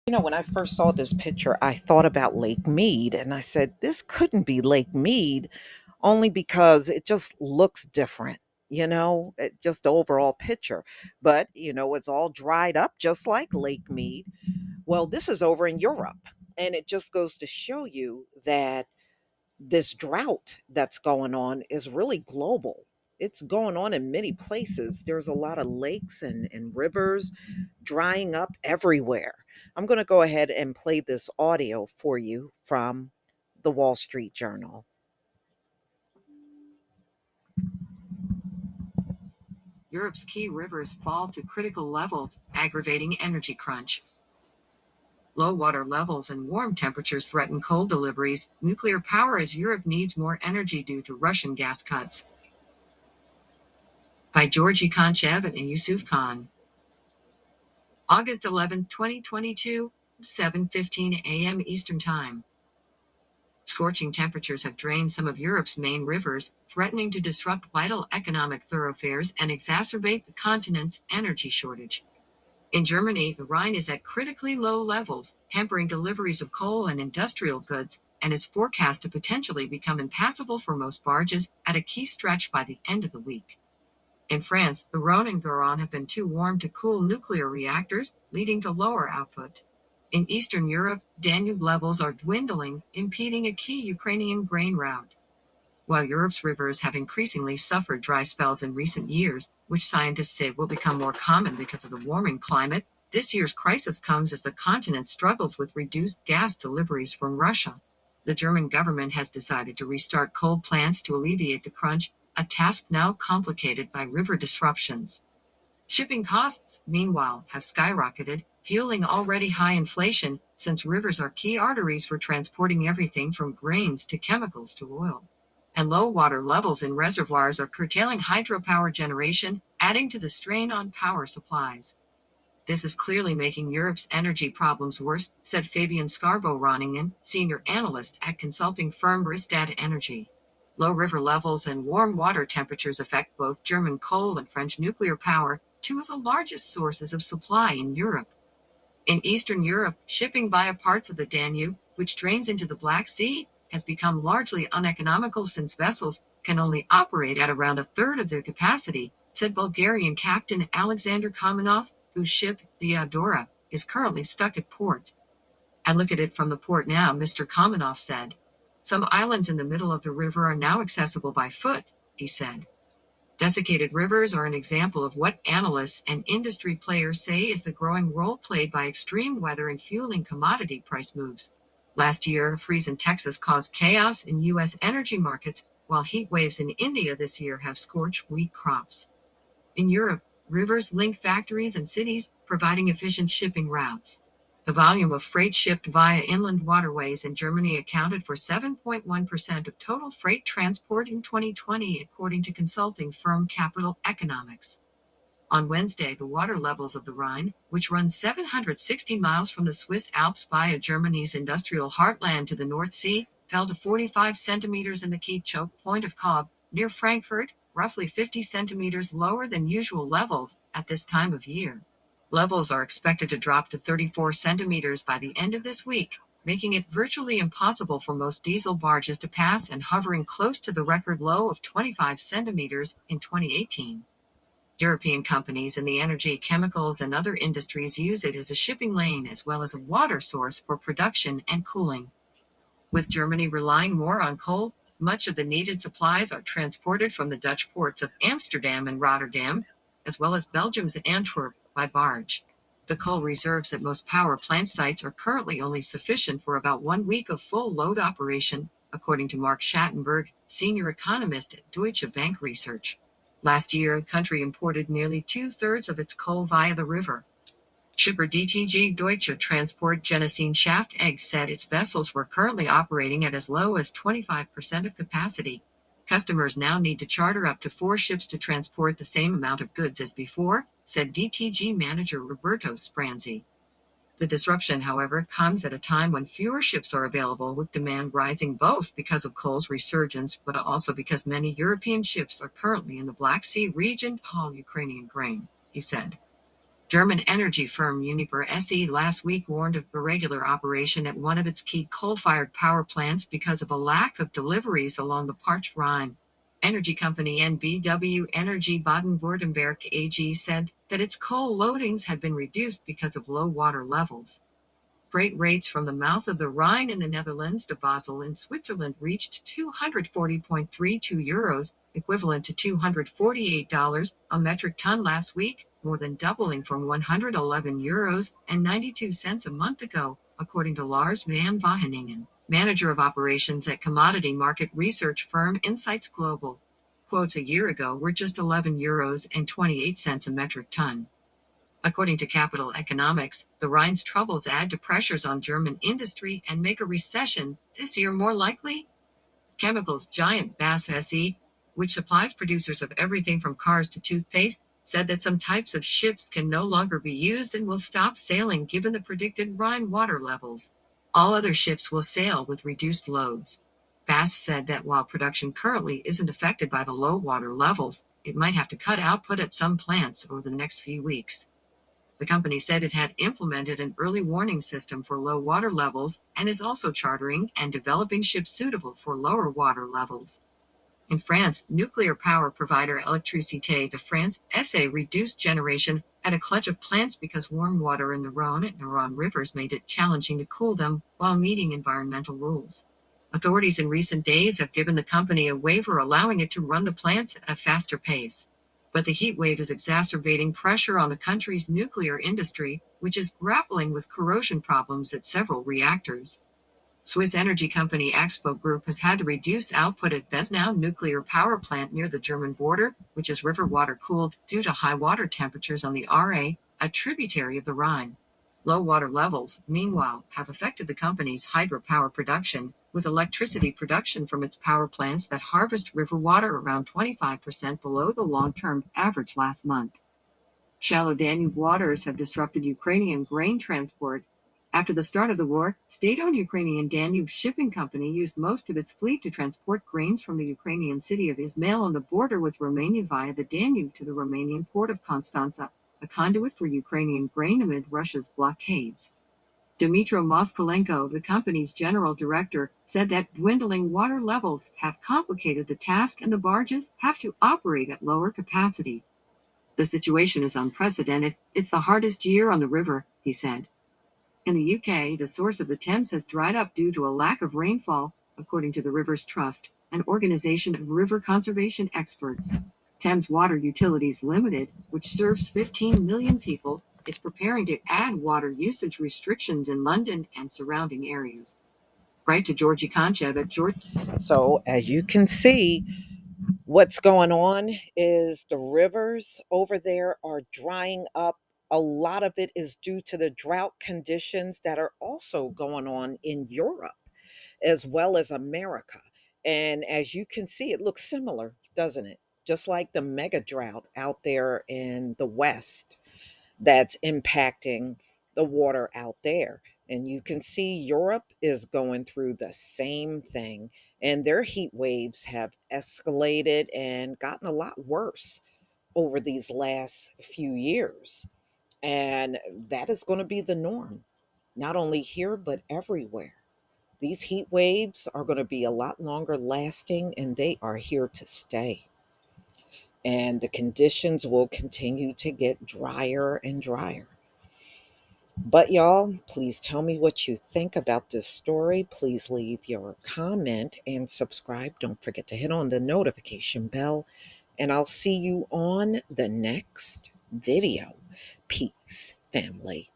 When I first saw this picture, I thought about Lake Mead and I said, this couldn't be Lake Mead only because it just looks different, just the overall picture. But, it's all dried up just like Lake Mead. Well, this is over in Europe. And it just goes to show you that this drought that's going on is really global. It's going on in many places. There's a lot of lakes and rivers drying up everywhere. I'm going to go ahead and play this audio for you from the Wall Street Journal. Europe's key rivers fall to critical levels, aggravating energy crunch. Low water levels and warm temperatures threaten coal deliveries, nuclear power as Europe needs more energy due to Russian gas cuts. By Georgi Konchev and Yusuf Khan. August 11, 2022, 7:15 a.m. Eastern Time. Scorching temperatures have drained some of Europe's main rivers, threatening to disrupt vital economic thoroughfares and exacerbate the continent's energy shortage. In Germany, the Rhine is at critically low levels, hampering deliveries of coal and industrial goods, and is forecast to potentially become impassable for most barges at a key stretch by the end of the week. In France, the Rhone and Garonne have been too warm to cool nuclear reactors, leading to lower output. In Eastern Europe, Danube levels are dwindling, impeding a key Ukrainian grain route. While Europe's rivers have increasingly suffered dry spells in recent years, which scientists say will become more common because of the warming climate, this year's crisis comes as the continent struggles with reduced gas deliveries from Russia. The German government has decided to restart coal plants to alleviate the crunch, a task now complicated by river disruptions. Shipping costs, meanwhile, have skyrocketed, fueling already high inflation, since rivers are key arteries for transporting everything from grains to chemicals to oil. And low water levels in reservoirs are curtailing hydropower generation, adding to the strain on power supplies. This is clearly making Europe's energy problems worse, said Fabian Scarbo-Ronningen, senior analyst at consulting firm Rystad Energy. Low river levels and warm water temperatures affect both German coal and French nuclear power, two of the largest sources of supply in Europe. In Eastern Europe, shipping via parts of the Danube, which drains into the Black Sea, has become largely uneconomical since vessels can only operate at around a third of their capacity, said Bulgarian captain Alexander Kamenov, whose ship, the Adora, is currently stuck at port. "I look at it from the port now," Mr. Kamenov said. "Some islands in the middle of the river are now accessible by foot," he said. Desiccated rivers are an example of what analysts and industry players say is the growing role played by extreme weather in fueling commodity price moves. Last year, a freeze in Texas caused chaos in U.S. energy markets, while heat waves in India this year have scorched wheat crops. In Europe, rivers link factories and cities, providing efficient shipping routes. The volume of freight shipped via inland waterways in Germany accounted for 7.1% of total freight transport in 2020, according to consulting firm Capital Economics. On Wednesday, the water levels of the Rhine, which runs 760 miles from the Swiss Alps via Germany's industrial heartland to the North Sea, fell to 45 centimeters in the key choke point of Cobb, near Frankfurt, roughly 50 centimeters lower than usual levels at this time of year. Levels are expected to drop to 34 centimeters by the end of this week, making it virtually impossible for most diesel barges to pass and hovering close to the record low of 25 centimeters in 2018. European companies in the energy, chemicals, and other industries use it as a shipping lane as well as a water source for production and cooling. With Germany relying more on coal, much of the needed supplies are transported from the Dutch ports of Amsterdam and Rotterdam, as well as Belgium's Antwerp, by barge. The coal reserves at most power plant sites are currently only sufficient for about 1 week of full load operation, according to Mark Schattenberg, senior economist at Deutsche Bank Research. Last year, the country imported nearly two-thirds of its coal via the river. Shipper DTG Deutsche Transport Genesene Shaft Egg said its vessels were currently operating at as low as 25% of capacity. Customers now need to charter up to 4 ships to transport the same amount of goods as before, said DTG manager Roberto Spranzi. The disruption, however, comes at a time when fewer ships are available, with demand rising both because of coal's resurgence but also because many European ships are currently in the Black Sea region to haul Ukrainian grain, he said. German energy firm Uniper SE last week warned of irregular operation at one of its key coal-fired power plants because of a lack of deliveries along the parched Rhine. Energy company NBW Energy Baden-Württemberg AG said that its coal loadings had been reduced because of low water levels. Freight rates from the mouth of the Rhine in the Netherlands to Basel in Switzerland reached 240.32 euros, equivalent to $248 a metric ton last week, more than doubling from 111 euros and 92 cents a month ago, according to Lars van Wageningen, manager of operations at commodity market research firm Insights Global. Quotes a year ago were just 11 euros and 28 cents a metric ton. According to Capital Economics, the Rhine's troubles add to pressures on German industry and make a recession this year more likely. Chemicals giant BASF SE, which supplies producers of everything from cars to toothpaste, said that some types of ships can no longer be used and will stop sailing given the predicted Rhine water levels. All other ships will sail with reduced loads. BASF said that while production currently isn't affected by the low water levels, it might have to cut output at some plants over the next few weeks. The company said it had implemented an early warning system for low water levels and is also chartering and developing ships suitable for lower water levels. In France, nuclear power provider Électricité de France SA reduced generation at a clutch of plants because warm water in the Rhone and Garonne rivers made it challenging to cool them while meeting environmental rules. Authorities in recent days have given the company a waiver allowing it to run the plants at a faster pace. But the heat wave is exacerbating pressure on the country's nuclear industry, which is grappling with corrosion problems at several reactors. Swiss energy company Axpo Group has had to reduce output at Besnau nuclear power plant near the German border, which is river water cooled due to high water temperatures on the a tributary of the Rhine. Low water levels, meanwhile, have affected the company's hydropower production, with electricity production from its power plants that harvest river water around 25% below the long-term average last month. Shallow Danube waters have disrupted Ukrainian grain transport. After the start of the war, state-owned Ukrainian Danube Shipping Company used most of its fleet to transport grains from the Ukrainian city of Izmail on the border with Romania via the Danube to the Romanian port of Constanța, a conduit for Ukrainian grain amid Russia's blockades. Dmytro Moskalenko, the company's general director, said that dwindling water levels have complicated the task and the barges have to operate at lower capacity. The situation is unprecedented. It's the hardest year on the river, he said. In the UK, the source of the Thames has dried up due to a lack of rainfall, according to the Rivers Trust, an organization of river conservation experts. Thames Water Utilities Limited, which serves 15 million people, is preparing to add water usage restrictions in London and surrounding areas. Right to Georgie Conchev at George. So, as you can see, what's going on is the rivers over there are drying up. A lot of it is due to the drought conditions that are also going on in Europe as well as America. And as you can see, it looks similar, doesn't it? Just like the mega drought out there in the West that's impacting the water out there. And you can see Europe is going through the same thing, and their heat waves have escalated and gotten a lot worse over these last few years. And that is going to be the norm, not only here, but everywhere. These heat waves are going to be a lot longer lasting and they are here to stay. And the conditions will continue to get drier and drier. But y'all, please tell me what you think about this story. Please leave your comment and subscribe. Don't forget to hit on the notification bell. And I'll see you on the next video. Peace, family.